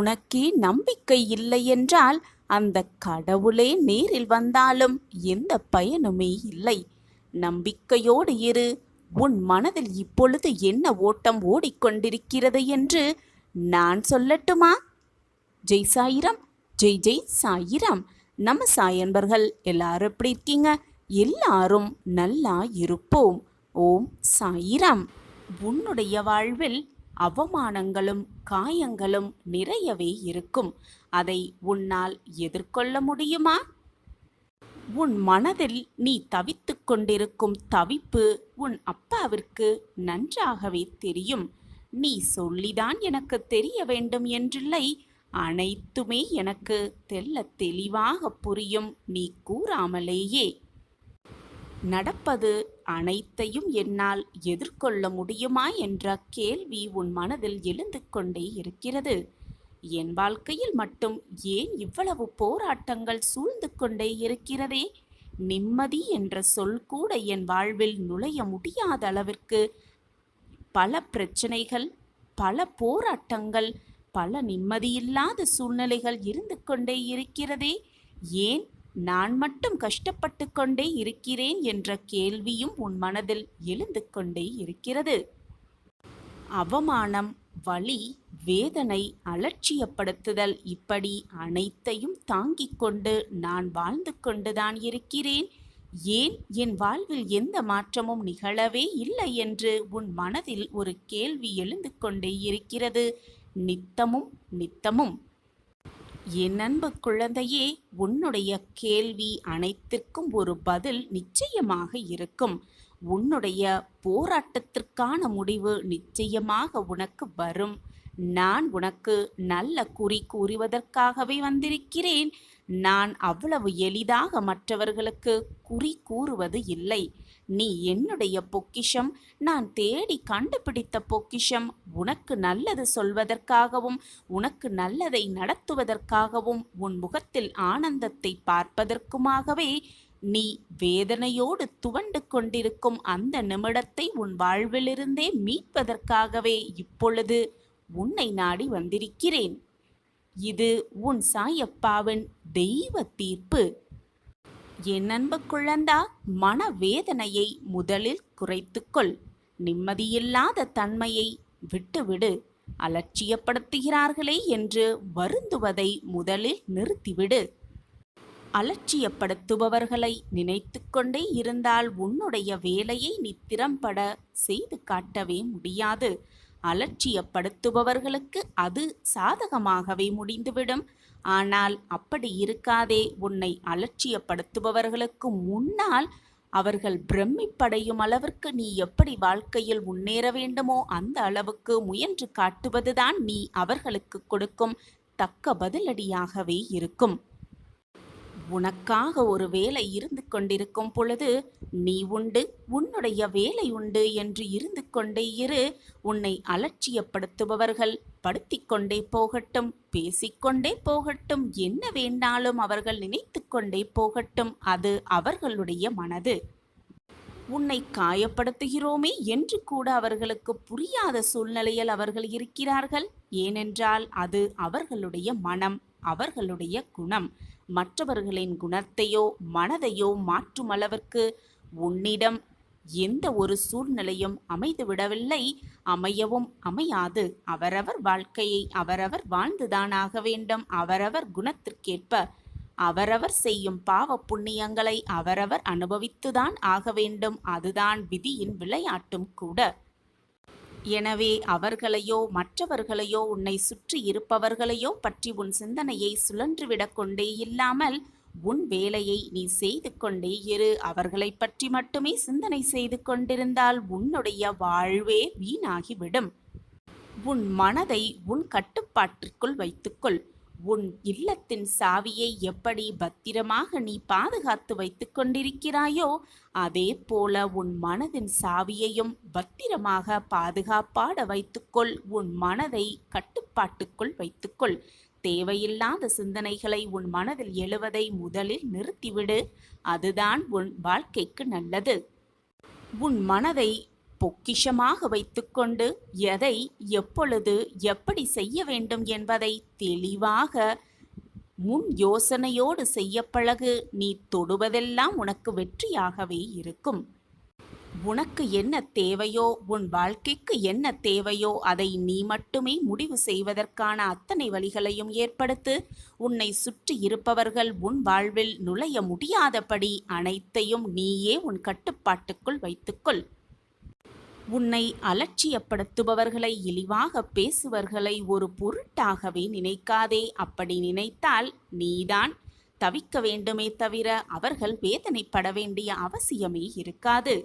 உனக்கே நம்பிக்கை இல்லையென்றால் அந்த கடவுளே நேரில் வந்தாலும் எந்த பயனுமே இல்லை. நம்பிக்கையோடு இரு. உன் மனதில் இப்பொழுது என்ன ஓட்டம் ஓடிக்கொண்டிருக்கிறது என்று நான் சொல்லட்டுமா? ஜெய் சாயிராம், ஜெய் ஜெய் சாயிராம். நம்ம சாயன்பர்கள் எல்லாரும் எப்படி இருக்கீங்க? எல்லாரும் நல்லா இருப்போம். ஓம் சாயிராம். உன்னுடைய வாழ்வில் அவமானங்களும் காயங்களும் நிறையவே இருக்கும். அதை உன்னால் எதிர்கொள்ள முடியுமா? உன் மனதில் நீ தவித்து கொண்டிருக்கும் தவிப்பு உன் அப்பாவிற்கு நன்றாகவே தெரியும். நீ சொல்லிதான் எனக்கு தெரிய வேண்டும் என்றில்லை, அனைத்துமே எனக்கு தெள்ளத் தெளிவாக புரியும் நீ கூறாமலேயே. நடப்பது அனைத்தையும் என்னால் எதிர்கொள்ள முடியுமா என்ற கேள்வி உன் மனதில் எழுந்து கொண்டே இருக்கிறது. என் வாழ்க்கையில் மட்டும் ஏன் இவ்வளவு போராட்டங்கள் சூழ்ந்து கொண்டே இருக்கிறதே? நிம்மதி என்ற சொல் கூட என் வாழ்வில் நுழைய முடியாத அளவிற்கு பல பிரச்சனைகள், பல போராட்டங்கள், பல நிம்மதியில்லாத சூழ்நிலைகள் இருந்து கொண்டே இருக்கிறதே. ஏன் நான் மட்டும் கஷ்டப்பட்டு கொண்டே இருக்கிறேன் என்ற கேள்வியும் உன் மனதில் எழுந்து கொண்டே இருக்கிறது. அவமானம், வலி, வேதனை, அலட்சியப்படுத்துதல் இப்படி அனைத்தையும் தாங்கிக் கொண்டு நான் வாழ்ந்து கொண்டுதான் இருக்கிறேன். ஏன் என் வாழ்வில் எந்த மாற்றமும் நிகழவே இல்லை என்று உன் மனதில் ஒரு கேள்வி எழுந்து கொண்டே இருக்கிறது. நித்தமும் நித்தமும். என் அன்பு குழந்தையே, உன்னுடைய கேள்வி அனைத்திற்கும் ஒரு பதில் நிச்சயமாக இருக்கும். உன்னுடைய போராட்டத்திற்கான முடிவு நிச்சயமாக உனக்கு வரும். நான் உனக்கு நல்ல குறி கூறுவதற்காகவே வந்திருக்கிறேன். நான் அவ்வளவு எளிதாக மற்றவர்களுக்கு குறி கூறுவது இல்லை. நீ என்னுடைய பொக்கிஷம், நான் தேடி கண்டுபிடித்த பொக்கிஷம். உனக்கு நல்லது சொல்வதற்காகவும் உனக்கு நல்லதை நடத்துவதற்காகவும் உன் முகத்தில் ஆனந்தத்தை பார்ப்பதற்குமாகவே நீ வேதனையோடு துவண்டு கொண்டிருக்கும் அந்த நிமிடத்தை உன் வாழ்விலிருந்தே மீட்பதற்காகவே இப்பொழுது உன்னை நாடி வந்திருக்கிறேன். இது உன் சாயப்பாவின் தெய்வ தீர்ப்பு. என் அன்பு குழந்தா, மனவேதனையை முதலில் குறைத்துக்கொள். நிம்மதியில்லாத தன்மையை விட்டுவிடு. அலட்சியப்படுத்துகிறார்களே என்று வருந்துவதை முதலில் நிறுத்திவிடு. அலட்சியப்படுத்துபவர்களை நினைத்து கொண்டே இருந்தால் உன்னுடைய வேலையை நீ திறம்பட செய்து காட்டவே முடியாது. அலட்சியப்படுத்துபவர்களுக்கு அது சாதகமாகவே முடிந்துவிடும். ஆனால் அப்படி இருக்காதே. உன்னை அலட்சியப்படுத்துபவர்களுக்கு முன்னால் அவர்கள் பிரமிப்படையும் அளவிற்கு நீ எப்படி வாழ்க்கையில் முன்னேற வேண்டுமோ அந்த அளவுக்கு முயன்று காட்டுவதுதான் நீ அவர்களுக்கு கொடுக்கும் தக்க பதிலடியாகவே இருக்கும். உனக்காக ஒரு வேலை இருந்து கொண்டிருக்கும் பொழுது நீ உண்டு, உன்னுடைய வேலை உண்டு என்று இருந்து கொண்டே இரு. உன்னை அலட்சியப்படுத்துபவர்கள் படுத்திக்கொண்டே போகட்டும், பேசிக்கொண்டே போகட்டும், என்ன வேண்டாலும் அவர்கள் நினைத்து கொண்டே போகட்டும். அது அவர்களுடைய மனது. உன்னை காயப்படுத்துகிறோமே என்று கூட அவர்களுக்கு புரியாத சூழ்நிலையில் அவர்கள் இருக்கிறார்கள். ஏனென்றால் அது அவர்களுடைய மனம், அவர்களுடைய குணம். மற்றவர்களின் குணத்தையோ மனதையோ மாற்றும் அளவிற்கு உன்னிடம் எந்த ஒரு சூழ்நிலையும் அமைந்துவிடவில்லை, அமையவும் அமையாது. அவரவர் வாழ்க்கையை அவரவர் வாழ்ந்துதான் ஆக வேண்டும். அவரவர் குணத்திற்கேற்ப அவரவர் செய்யும் பாவ புண்ணியங்களை அவரவர் அனுபவித்துதான் ஆக வேண்டும். அதுதான் விதியின் விளையாட்டும் கூட. எனவே அவர்களையோ மற்றவர்களையோ உன்னை சுற்றி இருப்பவர்களையோ பற்றி உன் சிந்தனையை சுழன்றுவிடக் கொண்டே இல்லாமல் உன் வேலையை நீ செய்து கொண்டே இரு. அவர்களை பற்றி மட்டுமே சிந்தனை செய்து கொண்டிருந்தால் உன்னுடைய வாழ்வே வீணாகிவிடும். உன் மனதை உன் கட்டுப்பாட்டிற்குள் வைத்துக்கொள். உன் இல்லத்தின் சாவியை எப்படி பத்திரமாக நீ பாதுகாத்து வைத்து கொண்டிருக்கிறாயோ அதே போல உன் மனதின் சாவியையும் பத்திரமாக பாதுகாப்பாட வைத்துக்கொள். உன் மனதை கட்டுப்பாட்டுக்குள் வைத்துக்கொள். தேவையில்லாத சிந்தனைகளை உன் மனதில் எழுவதை முதலில் நிறுத்திவிடு. அதுதான் உன் வாழ்க்கைக்கு நல்லது. உன் மனதை பொக்கிஷமாக வைத்துக்கொண்டு எதை எப்பொழுது எப்படி செய்ய வேண்டும் என்பதை தெளிவாக முன் யோசனையோடு செய்ய பழகு. நீ தொடுவதெல்லாம் உனக்கு வெற்றியாகவே இருக்கும். உனக்கு என்ன தேவையோ, உன் வாழ்க்கைக்கு என்ன தேவையோ அதை நீ மட்டுமே முடிவு செய்வதற்கான அத்தனை வழிகளையும் ஏற்படுத்து. உன்னை சுற்றி இருப்பவர்கள் உன் வாழ்வில் நுழைய முடியாதபடி அனைத்தையும் நீயே உன் கட்டுப்பாட்டுக்குள் வைத்துக்கொள். உன்னை அலட்சியப்படுத்துபவர்களை, இழிவாக பேசுவர்களை ஒரு பொருட்டாகவே நினைக்காதே. அப்படி நினைத்தால் நீதான் தவிக்க வேண்டுமே தவிர அவர்கள் வேதனைப்பட வேண்டிய அவசியமே இருக்காது.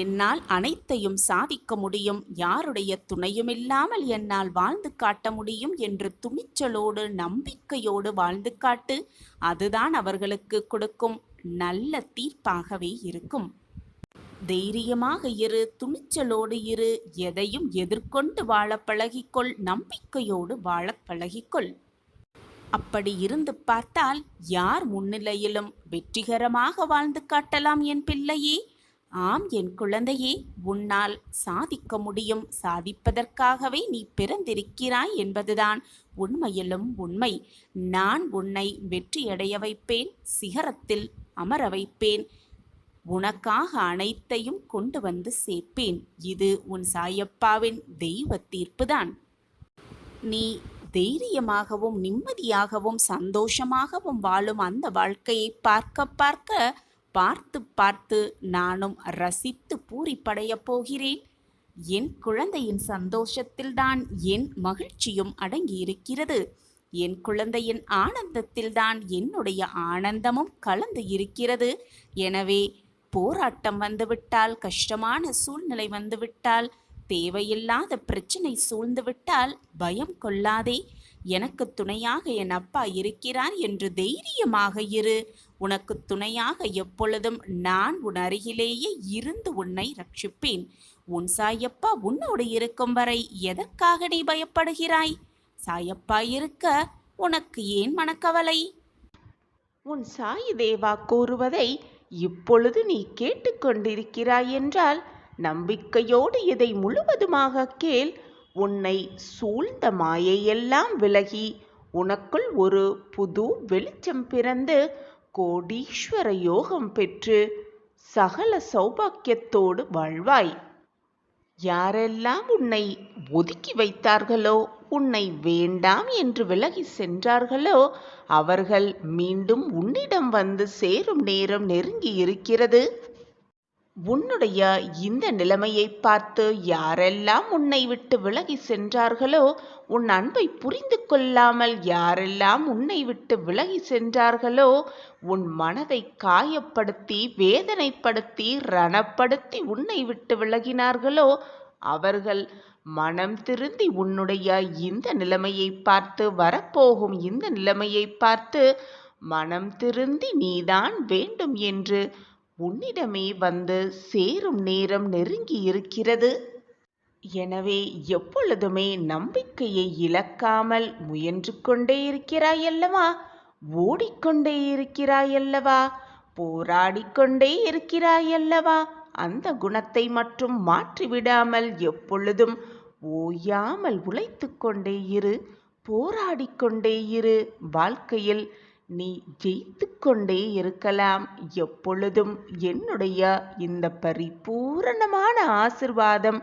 என்னால் அனைத்தையும் சாதிக்க முடியும், யாருடைய துணையுமில்லாமல் என்னால் வாழ்ந்து காட்ட முடியும் என்று துணிச்சலோடு நம்பிக்கையோடு வாழ்ந்து காட்டு. அதுதான் அவர்களுக்கு கொடுக்கும் நல்ல தீர்ப்பாகவே இருக்கும். தைரியமாக இரு, துணிச்சலோடு இரு, எதையும் எதிர்கொண்டு வாழ பழகிக்கொள், நம்பிக்கையோடு வாழ பழகிக்கொள். அப்படி இருந்து பார்த்தால் யார் முன்னிலையிலும் வெற்றிகரமாக வாழ்ந்து காட்டலாம் என் பிள்ளையே. ஆம் என் குழந்தையே, உன்னால் சாதிக்க முடியும். சாதிப்பதற்காகவே நீ பிறந்திருக்கிறாய் என்பதுதான் உண்மையிலும் உண்மை. நான் உன்னை வெற்றியடைய வைப்பேன், சிகரத்தில் அமர வைப்பேன், உனக்காக அனைத்தையும் கொண்டு வந்து சேர்ப்பேன். இது உன் சாயப்பாவின் தெய்வ தீர்ப்புதான். நீ தைரியமாகவும் நிம்மதியாகவும் சந்தோஷமாகவும் வாழும் அந்த வாழ்க்கையை பார்த்து பார்த்து நானும் ரசித்து பூரிப்படையப் போகிறேன். என் குழந்தையின் சந்தோஷத்தில்தான் என் மகிழ்ச்சியும் அடங்கியிருக்கிறது. என் குழந்தையின் ஆனந்தத்தில்தான் என்னுடைய ஆனந்தமும் கலந்து இருக்கிறது. எனவே போராட்டம் வந்துவிட்டால், கஷ்டமான சூழ்நிலை வந்துவிட்டால், தேவையில்லாத பிரச்சனை சூழ்ந்துவிட்டால் பயம் கொள்ளாதே. எனக்கு துணையாக என் அப்பா இருக்கிறார் என்று தைரியமாக இரு. உனக்கு துணையாக எப்பொழுதும் நான் உன் அருகிலேயே இருந்து உன்னை ரட்சிப்பேன். உன் சாயப்பா உன்னோடு இருக்கும் வரை எதற்காக நீ பயப்படுகிறாய்? சாயப்பா இருக்க உனக்கு ஏன் மனக்கவலை? உன் சாயி தேவா கூறுவதை இப்பொழுது நீ கேட்டுக்கொண்டிருக்கிறாய் என்றால் நம்பிக்கையோடு இதை முழுவதுமாக கேள். உன்னை சூழ்ந்த மாயையெல்லாம் விலகி உனக்குள் ஒரு புது வெளிச்சம் பிறந்து கோடீஸ்வர யோகம் பெற்று சகல சௌபாக்கியத்தோடு வாழ்வாய். யாரெல்லாம் உன்னை ஒதுக்கி வைத்தார்களோ, உன்னை வேண்டாம் என்று விலகி சென்றார்களோ, அவர்கள் மீண்டும் உன்னிடம் வந்து சேரும் நேரம் நெருங்கி இருக்கிறது. உன்னுடைய இந்த நிலைமையை பார்த்து யாரெல்லாம் உன்னை விட்டு விலகி சென்றார்களோ, உன் அன்பை புரிந்து கொள்ளாமல் யாரெல்லாம் உன்னை விட்டு விலகி சென்றார்களோ, உன் மனதை காயப்படுத்தி வேதனைப்படுத்தி ரணப்படுத்தி உன்னை விட்டு விலகினார்களோ, அவர்கள் மனம் திருந்தி உன்னுடைய இந்த நிலைமையை பார்த்து, வரப்போகும் இந்த நிலைமையை பார்த்து மனம் திருந்தி நீதான் வேண்டும் என்று உன்னிடமே வந்து சேரும் நேரம் நெருங்கி இருக்கிறது. எனவே எப்பொழுதுமே நம்பிக்கையை இழக்காமல் முயன்று கொண்டே இருக்கிறாயல்லவா, ஓடிக்கொண்டே இருக்கிறாயல்லவா, போராடிக்கொண்டே இருக்கிறாயல்லவா, அந்த குணத்தை மட்டும் மாற்றிவிடாமல் எப்பொழுதும் ஓயாமல் உழைத்து கொண்டே இரு, போராடிக்கொண்டே இரு. வாழ்க்கையில் நீ ஜெயித்து கொண்டே இருக்கலாம். எப்பொழுதும் என்னுடைய இந்த பரிபூரணமான ஆசிர்வாதம்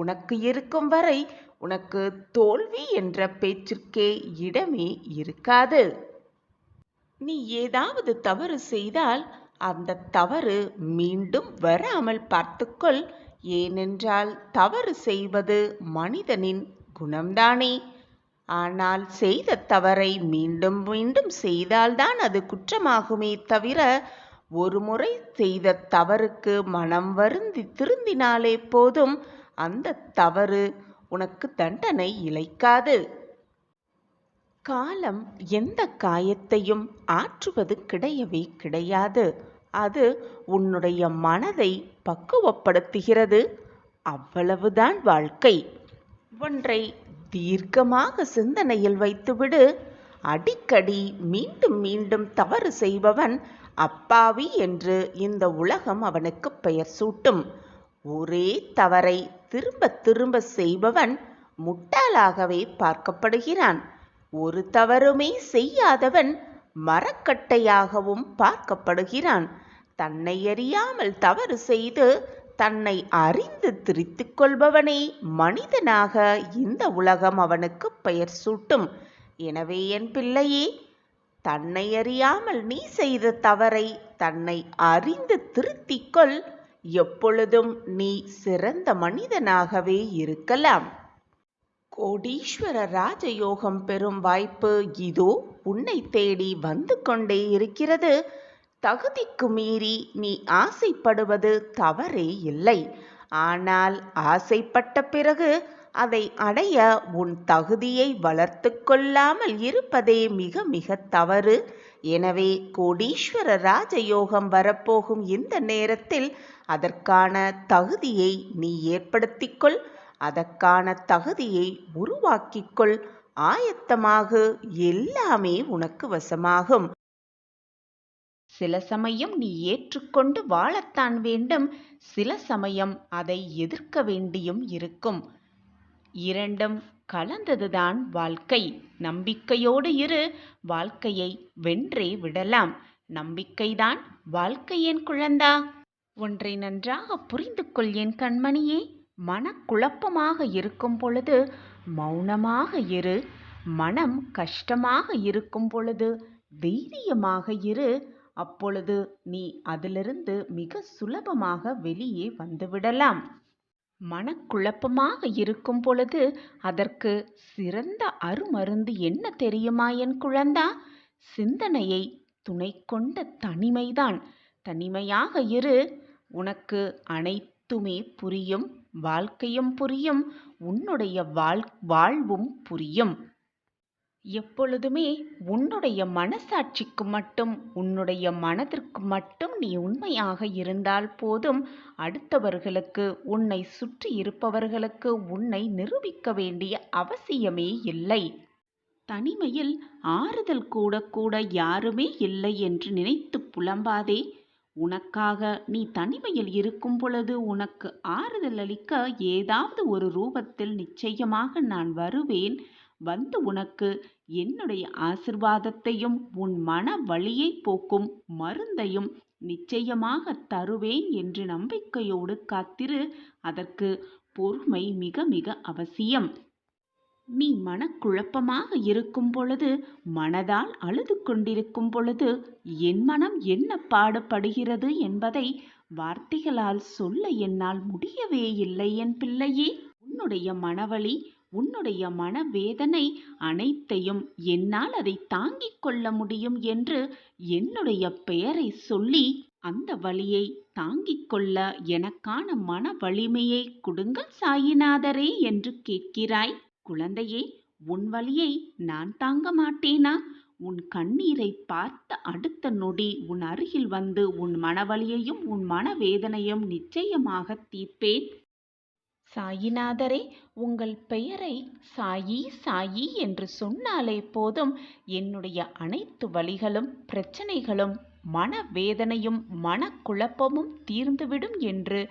உனக்கு இருக்கும் வரை உனக்கு தோல்வி என்ற பேச்சிற்கே இடமே இருக்காது. நீ ஏதாவது தவறு செய்தால் அந்த தவறு மீண்டும் வராமல் பார்த்துக்கொள். ஏனென்றால் தவறு செய்வது மனிதனின் குணம்தானே. ஆனால் செய்த தவறை மீண்டும் மீண்டும் செய்தால்தான் அது குற்றமாகுமே தவிர, ஒரு முறை செய்த தவறுக்கு மனம் வருந்தி திருந்தினாலே போதும், அந்த தவறு உனக்கு தண்டனை இழைக்காது. காலம் எந்த காயத்தையும் ஆற்றுவது கிடையவே கிடையாது. அது உன்னுடைய மனதை பக்குவப்படுத்துகிறது. அவ்வளவுதான் வாழ்க்கை. ஒன்றை தீர்க்கமாக சிந்தனையில் வைத்துவிடு. அடிக்கடி மீண்டும் மீண்டும் தவறு செய்பவன் அப்பாவி என்று இந்த உலகம் அவனுக்கு பெயர் சூட்டும். ஒரே தவறை திரும்ப திரும்ப செய்பவன் முட்டாளாகவே பார்க்கப்படுகிறான். ஒரு தவறுமே செய்யாதவன் மரக்கட்டையாகவும் பார்க்கப்படுகிறான். தன்னை அறியாமல் தவறு செய்து தன்னை அறிந்து திருத்திக் கொள்பவனே மனிதனாக இந்த உலகம் அவனுக்கு பெயர் சூட்டும். எனவே என் பிள்ளையே, தன்னை அறியாமல் நீ செய்த தவறை தன்னை அறிந்து திருத்திக் கொள். எப்பொழுதும் நீ சிறந்த மனிதனாகவே இருக்கலாம். கோடீஸ்வர ராஜயோகம் பெறும் வாய்ப்பு இதோ உன்னை தேடி வந்து கொண்டே இருக்கிறது. தகுதிக்கு மீறி நீ ஆசைப்படுவது தவறே இல்லை. ஆனால் ஆசைப்பட்ட பிறகு அதை அடைய உன் தகுதியை வளர்த்து கொள்ளாமல் இருப்பதே மிக மிக தவறு. எனவே கோடீஸ்வர ராஜயோகம் வரப்போகும் இந்த நேரத்தில் அதற்கான தகுதியை நீ ஏற்படுத்திக்கொள். அதற்கான தகுதியை உருவாக்கிக்கொள். ஆயத்தமாக எல்லாமே உனக்கு வசமாகும். சில சமயம் நீ ஏற்றுக்கொண்டு வாழத்தான் வேண்டும். சில சமயம் அதை எதிர்க்க வேண்டியும் இருக்கும். இரண்டும் கலந்ததுதான் வாழ்க்கை. நம்பிக்கையோடு இரு, வாழ்க்கையை வென்றே விடலாம். நம்பிக்கைதான் வாழ்க்கை என் குழந்தா. ஒன்றை நன்றாக புரிந்து கொள் என் கண்மணியே. மனக்குழப்பமாக இருக்கும் பொழுது மௌனமாக இரு. மனம் கஷ்டமாக இருக்கும் பொழுது தைரியமாக இரு. அப்பொழுது நீ அதிலிருந்து மிக சுலபமாக வெளியே வந்துவிடலாம். மனக்குழப்பமாக இருக்கும் பொழுது அதற்கு சிறந்த அருமருந்து என்ன தெரியுமா என் குழந்தா? சிந்தனையை துணை கொண்ட தனிமைதான். தனிமையாக இரு. உனக்கு அனைத்துமே புரியும். வாழ்க்கையும் புரியும். உன்னுடைய வாழ்வும் புரியும். எப்பொழுதுமே உன்னுடைய மனசாட்சிக்கு மட்டும், உன்னுடைய மனதிற்கு மட்டும் நீ உண்மையாக இருந்தால் போதும். அடுத்தவர்களுக்கு, உன்னை சுற்றி இருப்பவர்களுக்கு உன்னை நிரூபிக்க வேண்டிய அவசியமே இல்லை. தனிமையில் ஆறுதல் கூட யாருமே இல்லை என்று நினைத்து புலம்பாதே. உனக்காக நீ தனிமையில் இருக்கும் பொழுது உனக்கு ஆறுதல் அளிக்க ஏதாவது ஒரு ரூபத்தில் நிச்சயமாக நான் வருவேன். வந்து உனக்கு என்னுடைய ஆசிர்வாதத்தையும் உன் மன வலியை போக்கும் மருந்தையும் நிச்சயமாக தருவேன் என்று நம்பிக்கையோடு காத்திரு. அதற்கு பொறுமை மிக மிக அவசியம். நீ மனக்குழப்பமாக இருக்கும் பொழுது, மனதால் அழுது கொண்டிருக்கும் பொழுது என் மனம் என்ன பாடுபடுகிறது என்பதை வார்த்தைகளால் சொல்ல என்னால் முடியவே இல்லை என் பிள்ளையே. உன்னுடைய மனவலி, உன்னுடைய மனவேதனை அனைத்தையும் என்னால் அதை தாங்கிக் கொள்ள முடியும் என்று என்னுடைய பெயரை சொல்லி அந்த வலியை தாங்கிக் கொள்ள எனக்கான மன வலிமையை கொடுங்கள் சாயிநாதரே என்று கேட்கிறாய். குழந்தையே, உன் வலியை நான் தாங்க மாட்டேனா? உன் கண்ணீரை பார்த்த அடுத்த நொடி உன் அருகில் வந்து உன் மனவலியையும் உன் மனவேதனையும் நிச்சயமாக தீர்ப்பேன். சாயிநாதரே, உங்கள் பெயரை சாயி சாயி என்று சொன்னாலே போதும் என்னுடைய அனைத்து வலிகளும் பிரச்சனைகளும் மனவேதனையும் மனக்குழப்பமும் தீர்ந்துவிடும் என்று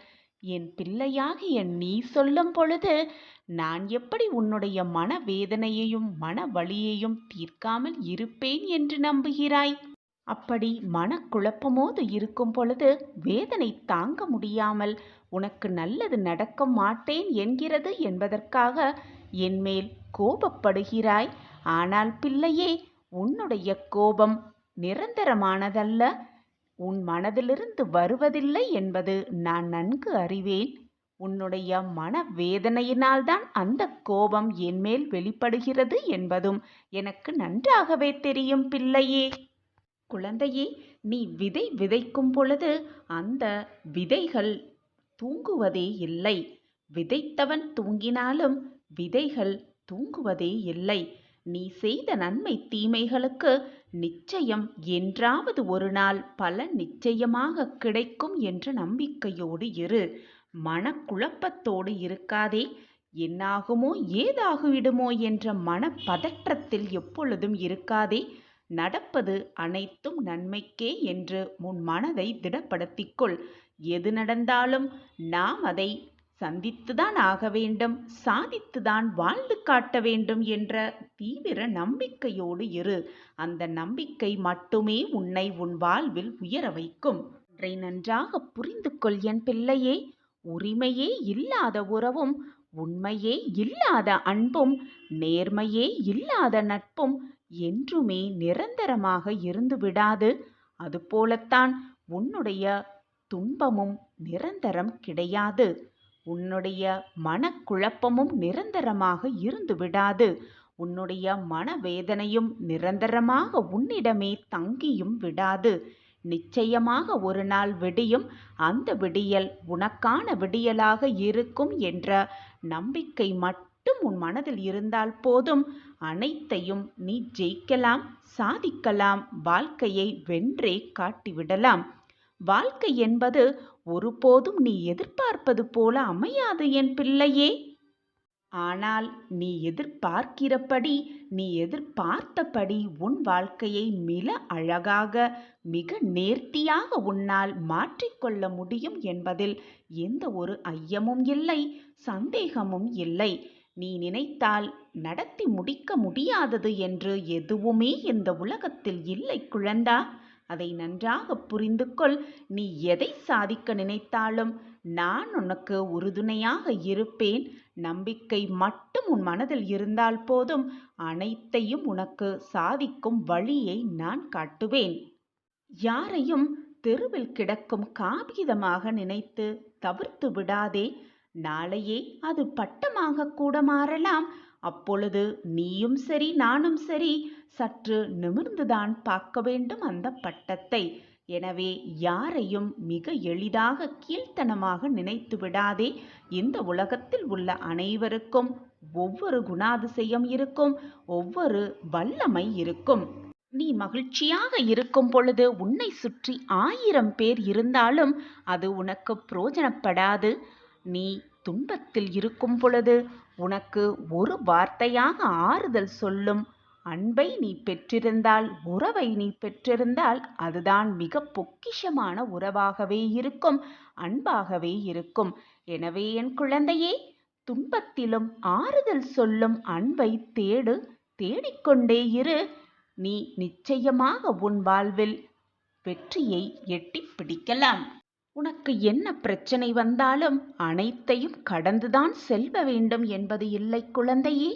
என் பிள்ளையாகிய நீ சொல்லும் பொழுது நான் எப்படி உன்னுடைய மனவேதனையையும் மனவலியையும் தீர்க்காமல் இருப்பேன் என்று நம்புகிறாய்? அப்படி மனக்குழப்பமோடு இருக்கும் பொழுது, வேதனை தாங்க முடியாமல் உனக்கு நல்லது நடக்க மாட்டேன் என்கிறது என்பதற்காக என்மேல் கோபப்படுகிறாய். ஆனால் பிள்ளையே, உன்னுடைய கோபம் நிரந்தரமானதல்ல. உன் மனதிலிருந்து வருவதில்லை என்பது நான் நன்கு அறிவேன். உன்னுடைய மனவேதனையினால்தான் அந்த கோபம் என்மேல் வெளிப்படுகிறது என்பதும் எனக்கு நன்றாகவே தெரியும் பிள்ளையே. குழந்தையே, நீ விதை விதைக்கும் பொழுது அந்த விதைகள் தூங்குவதே இல்லை. விதைத்தவன் தூங்கினாலும் விதைகள் தூங்குவதே இல்லை. நீ செய்த நன்மை தீமைகளுக்கு நிச்சயம் என்றாவது ஒரு நாள் பலன் நிச்சயமாக கிடைக்கும் என்ற நம்பிக்கையோடு இரு. மனக்குழப்பத்தோடு இருக்காதே. என்னாகுமோ ஏதாகிவிடுமோ என்ற மனப்பதற்றத்தில் எப்பொழுதும் இருக்காதே. நடப்பது அனைத்தும் நன்மைக்கே என்று உன் மனதை திடப்படுத்திக்கொள். எது நடந்தாலும் நாம் அதை சந்தித்துதான் ஆக வேண்டும், சாதித்துதான் வாழ்ந்து காட்ட வேண்டும் என்ற தீவிர நம்பிக்கையோடு இரு. அந்த நம்பிக்கை மட்டுமே உன்னை உன் வாழ்வில் உயர வைக்கும். ஒன்றை நன்றாக புரிந்து கொள் என் பிள்ளையே. உரிமையே இல்லாத உறவும், உண்மையே இல்லாத அன்பும், நேர்மையே இல்லாத நட்பும் என்றுமே நிரந்தரமாக இருந்து விடாது. அதுபோலத்தான் உன்னுடைய துன்பமும் நிரந்தரம் கிடையாது. உன்னுடைய மனக்குழப்பமும் நிரந்தரமாக இருந்து விடாது. உன்னுடைய மனவேதனையும் நிரந்தரமாக உன்னிடமே தங்கியும் விடாது. நிச்சயமாக ஒரு நாள் விடியும். அந்த விடியல் உனக்கான விடியலாக இருக்கும் என்ற நம்பிக்கை மட்டும் உன் மனதில் இருந்தால் போதும். அனைத்தையும் நீ ஜெயிக்கலாம், சாதிக்கலாம், வாழ்க்கையை வென்றே காட்டிவிடலாம். வாழ்க்கை என்பது ஒருபோதும் நீ எதிர்பார்ப்பது போல அமையாது என் பிள்ளையே. ஆனால் நீ எதிர்பார்க்கிறபடி, நீ எதிர்பார்த்தபடி உன் வாழ்க்கையை மிக அழகாக, மிக நேர்த்தியாக உன்னால் மாற்றிக்கொள்ள முடியும் என்பதில் எந்த ஒரு ஐயமும் இல்லை, சந்தேகமும் இல்லை. நீ நினைத்தால் நடத்தி முடிக்க முடியாதது என்று எதுவுமே இந்த உலகத்தில் இல்லை குழந்தா. அதை நன்றாக புரிந்து கொள். நீ எதை சாதிக்க நினைத்தாலும் நான் உனக்கு உறுதுணையாக இருப்பேன். நம்பிக்கை மட்டும் உன் மனதில் இருந்தால் போதும். அனைத்தையும் உனக்கு சாதிக்கும் வழியை நான் காட்டுவேன். யாரையும் தெருவில் கிடக்கும் காகிதமாக நினைத்து தவிர்த்து விடாதே. நாளையே அது பட்டமாக கூட மாறலாம். அப்பொழுது நீயும் சரி, நானும் சரி, சற்று நிமிர்ந்துதான் பார்க்க வேண்டும் அந்த பட்டத்தை. எனவே யாரையும் மிக எளிதாக கீழ்த்தனமாக நினைத்து விடாதே. இந்த உலகத்தில் உள்ள அனைவருக்கும் ஒவ்வொரு குணாதிசயம் இருக்கும், ஒவ்வொரு வல்லமை இருக்கும். நீ மகிழ்ச்சியாக இருக்கும் பொழுது உன்னை சுற்றி 1000 பேர் இருந்தாலும் அது உனக்கு பிரயோஜனப்படாது. நீ துன்பத்தில் இருக்கும் பொழுது உனக்கு ஒரு வார்த்தையாக ஆறுதல் சொல்லும் அன்பை நீ பெற்றிருந்தால், உறவை நீ பெற்றிருந்தால், அதுதான் மிக பொக்கிஷமான உறவாகவே இருக்கும், அன்பாகவே இருக்கும். எனவே என் குழந்தையே, துன்பத்திலும் ஆறுதல் சொல்லும் அன்பை தேடு, தேடிக்கொண்டே இரு. நீ நிச்சயமாக உன் வாழ்வில் வெற்றியை எட்டி பிடிக்கலாம். உனக்கு என்ன பிரச்சனை வந்தாலும் அனைத்தையும் கடந்துதான் செல்ல வேண்டும் என்பது இல்லை குழந்தையே.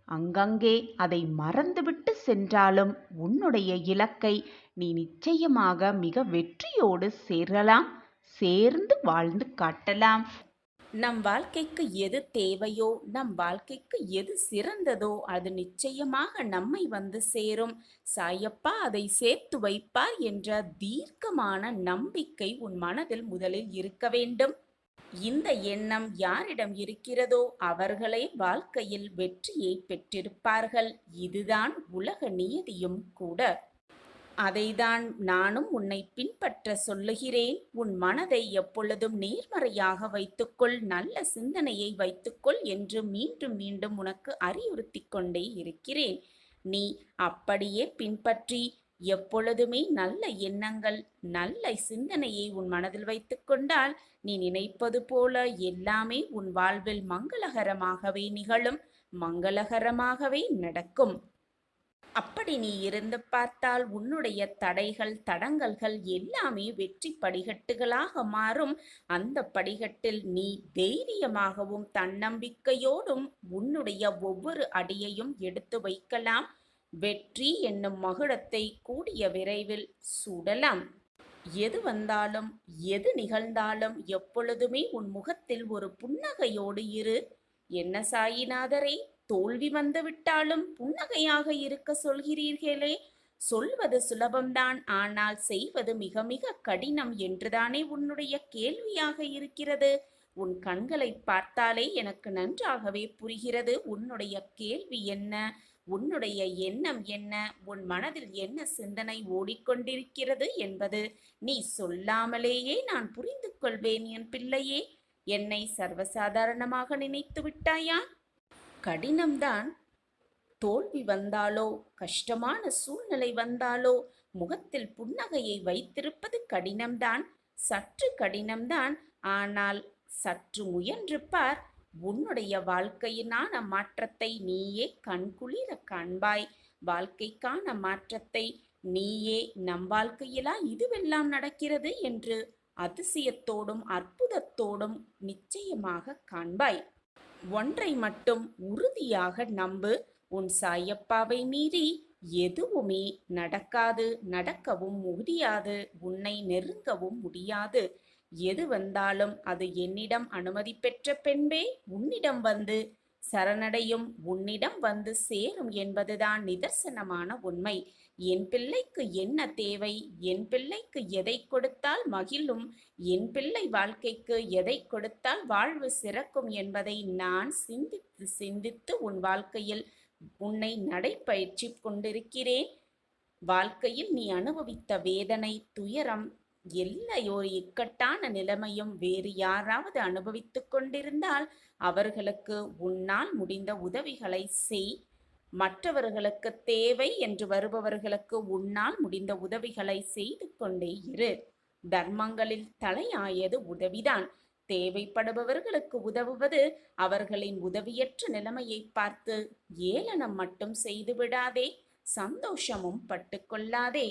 அங்கங்கே அதை மறந்துவிட்டு சென்றாலும் உன்னுடைய இலக்கை நீ நிச்சயமாக மிக வெற்றியோடு சேரலாம், சேர்ந்து வாழ்ந்து காட்டலாம். நம் வாழ்க்கைக்கு எது தேவையோ, நம் வாழ்க்கைக்கு எது சிறந்ததோ அது நிச்சயமாக நம்மை வந்து சேரும். சாயப்பா அதை சேர்த்து வைப்பார் என்ற தீர்க்கமான நம்பிக்கை உன் மனதில் முதலில் இருக்க வேண்டும். இந்த எண்ணம் யாரிடம் இருக்கிறதோ அவர்களே வாழ்க்கையில் வெற்றியை பெற்றிருப்பார்கள். இதுதான் உலக நியதியும் கூட. அதைதான் நானும் உன்னை பின்பற்ற சொல்லுகிறேன். உன் மனதை எப்பொழுதும் நேர்மறையாக வைத்துக்கொள், நல்ல சிந்தனையை வைத்துக்கொள் என்று மீண்டும் மீண்டும் உனக்கு அறிவுறுத்தி கொண்டே இருக்கிறேன். நீ அப்படியே பின்பற்றி எப்பொழுதுமே நல்ல எண்ணங்கள், நல்ல சிந்தனையை உன் மனதில் வைத்து கொண்டால் நீ நினைப்பது போல எல்லாமே உன் வாழ்வில் மங்களகரமாகவே நிகழும், மங்களகரமாகவே நடக்கும். அப்படி நீ இருந்து பார்த்தால் உன்னுடைய தடைகள், தடங்கல்கள் எல்லாமே வெற்றி படிகட்டுகளாக மாறும். அந்த படிகட்டில் நீ தைரியமாகவும் தன்னம்பிக்கையோடும் உன்னுடைய ஒவ்வொரு அடியையும் எடுத்து வைக்கலாம். வெற்றி என்னும் மகுடத்தை கூடிய விரைவில் சூடலாம். எது வந்தாலும், எது நிகழ்ந்தாலும் எப்பொழுதுமே உன் முகத்தில் ஒரு புன்னகையோடு இரு. என்ன சாயிநாதரே, தோல்வி வந்துவிட்டாலும் புன்னகையாக இருக்க சொல்கிறீர்களே? சொல்வது சுலபம்தான், ஆனால் செய்வது மிக மிக கடினம் என்றுதானே உன்னுடைய கேள்வியாக இருக்கிறது. உன் கண்களை பார்த்தாலே எனக்கு நன்றாகவே புரிகிறது உன்னுடைய கேள்வி என்ன, உன்னுடைய எண்ணம் என்ன, உன் மனதில் என்ன சிந்தனை ஓடிக்கொண்டிருக்கிறது என்பது நீ சொல்லாமலேயே நான் புரிந்து கொள்வேன் என் பிள்ளையே. என்னை சர்வசாதாரணமாக நினைத்து விட்டாயா? கடினம்தான். தோல்வி வந்தாலோ, கஷ்டமான சூழ்நிலை வந்தாலோ முகத்தில் புன்னகையை வைத்திருப்பது கடினம்தான். சற்று கடினம்தான். ஆனால் சற்று முயன்று பார். உன்னுடைய வாழ்க்கையினான மாற்றத்தை நீயே கண்குளிர காண்பாய். வாழ்க்கைக்கான மாற்றத்தை நீயே நம் வாழ்க்கையிலா இதுவெல்லாம் நடக்கிறது என்று அதிசயத்தோடும் அற்புதத்தோடும் நிச்சயமாக காண்பாய். ஒன்றை மட்டும் உறுதியாக நம்பு. உன் சாயப்பாவை மீறி எதுவுமே நடக்காது, நடக்கவும் முடியாது, உன்னை நெருங்கவும் முடியாது. எது வந்தாலும் அது என்னிடம் அனுமதி பெற்ற பின்பே உன்னிடம் வந்து சரணடையும், உன்னிடம் வந்து சேரும் என்பதுதான் நிதர்சனமான உண்மை. என் பிள்ளைக்கு என்ன தேவை, என் பிள்ளைக்கு எதை கொடுத்தால் மகிழும், என் பிள்ளை வாழ்க்கைக்கு எதை கொடுத்தால் வாழ்வு சிறக்கும் என்பதை நான் சிந்தித்து சிந்தித்து உன் வாழ்க்கையில் உன்னை நடைபயிற்சி கொண்டிருக்கிறேன். வாழ்க்கையில் நீ அனுபவித்த வேதனை, துயரம், எல்லா ஒரு இக்கட்டான நிலைமையும் வேறு யாராவது அனுபவித்துக் கொண்டிருந்தால் அவர்களுக்கு உன்னால் முடிந்த உதவிகளை செய். மற்றவர்களுக்கு தேவை என்று வருபவர்களுக்கு உன்னால் முடிந்த உதவிகளை செய்து கொண்டே இரு. தர்மங்களில் தலையாயது உதவிதான். தேவைப்படுபவர்களுக்கு உதவுவது. அவர்களின் உதவியற்ற நிலைமையை பார்த்து ஏளனம் மட்டும் செய்து விடாதே, சந்தோஷமும் பட்டுக்கொள்ளாதே.